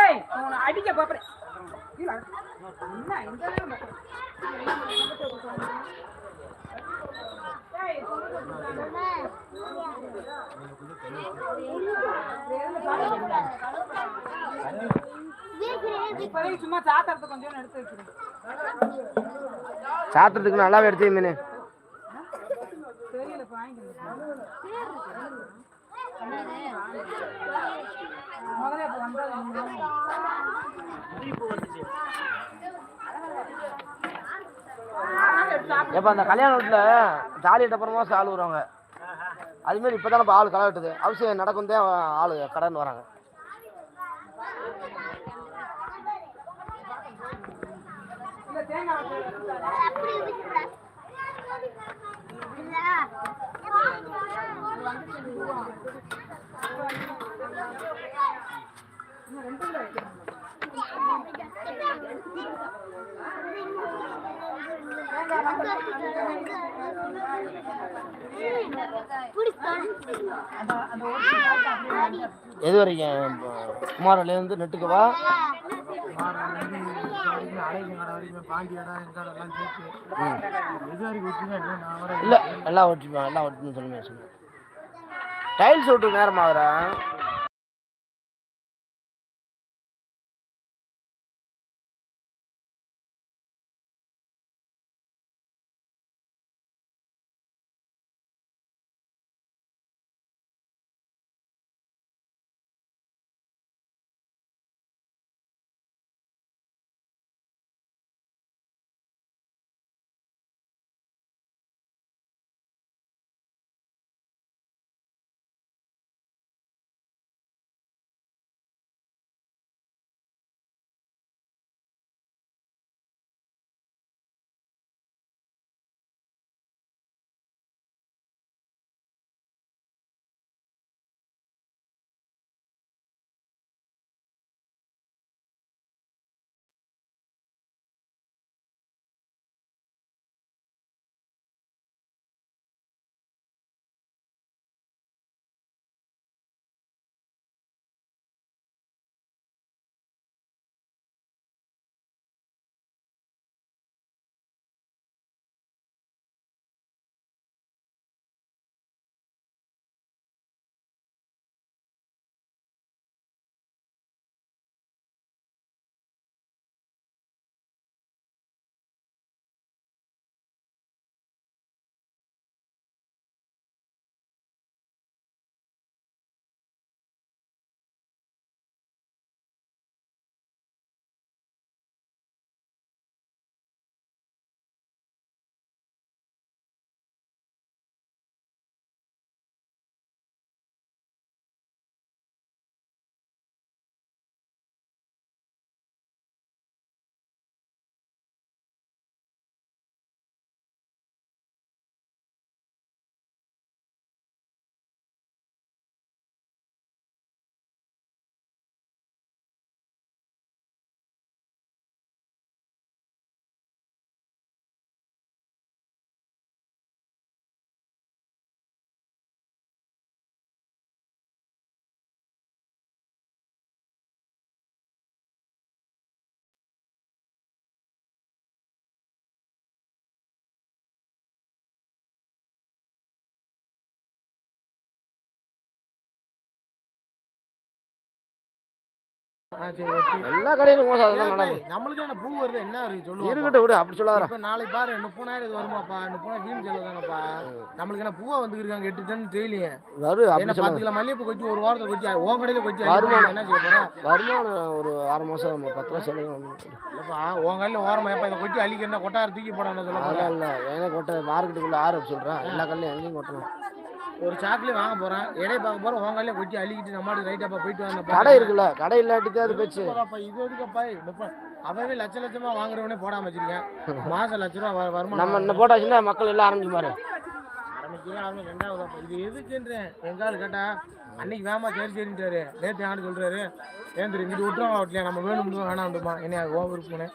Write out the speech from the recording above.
ஏய் உன்னை அடிக்க பாப்பறேன். என்ன இந்த சும்மா சாத்திரத்தை கொஞ்சம் எடுத்து வச்சிருக்கேன். சாத்திரத்துக்கு நல்லாவே எடுத்து மீன் தெரியல எப்ப அந்த கல்யாண வீட்டுல தாலிட்டு அப்புறமா ஆள் வருவாங்க. அது மாதிரி இப்பதானே ஆள் களை வெட்டுது. அவசியம் நடக்கும் தான் ஆளு கடன் வராங்க. எது வரைக்கும் குமாரிலேருந்து நெட்டுக்குவா இல்லை எல்லாம் ஓட்டிப்பேன் எல்லாம் ஓட்டின்னு சொல்லுங்க. டைல்ஸ் ஓட்டு நேரம் ஆகுறா எல்லா கடையிலும் மோசம் அதெல்லாம் நடக்கும். நம்மளுக்கு பூ வருது என்ன சொல்லுவோம் இருக்கட்டும் விடு அப்படி சொல்லாத. இப்போ நாளைக்கு பாரு 30,000 வருமாப்பா 30,000 வீண் செலவு தானப்பா. நம்மளுக்கு என்ன பூவா வந்துருக்காங்க 8 டன் டெய்லியே வரும். என்ன 10 கிலோ மல்லிகைப்பூ கொச்சி ஒரு வாரத்தை கொச்சி உன் கடையில கொச்சி வருமானம் என்ன செய்ய போறேன்? வருமானம் ஒரு 6 மாசம் 10 ரூபா செலவு இல்லப்பா. உன் கடையில ஓரமா எப்ப இதை கொச்சி அழிக்கிறா கொட்டார தூக்கி போடணும் சொல்ல போறேன். இல்லை ஏன்னா கொட்டை மார்க்கெட்டுக்குள்ள ஆறு சொல்றேன். எல்லா கடையிலும் எங்கேயும் கொட்டணும். ஒரு சாக்லேட் வாங்க போறேன் இடையே பார்க்க போறேன் உன் கடையில கொச்சி அழிக்கிட்டு நம்மளுக்கு ரைட்டாப்பா போயிட்டு வந்த கடை இருக்குல்ல கடை இல்லாட்டிக்கு அது பேச்சு. இது எதுக்கப்பா அவவே லட்சமா வாங்குறவனே போடாம வச்சிருக்கேன். மாசம் ₹1,00,000 வருமானம் நம்ம இன்னும் போட்டாச்சுன்னா மக்கள் எல்லாம் ஆரம்பிச்சு பாரு. ஆரம்பிக்கிறேன் 2வது இது எதுக்குன்றேன். எங்காவது கேட்டா அன்னைக்கு வேமா சரின்ட்டாரு நேற்று யாரு சொல்றாரு ஏன் தெரியும் இது விட்டுருவாங்க நம்ம வேணும்னு வேணாம்டுமா என்ன ஓவர் போனேன்.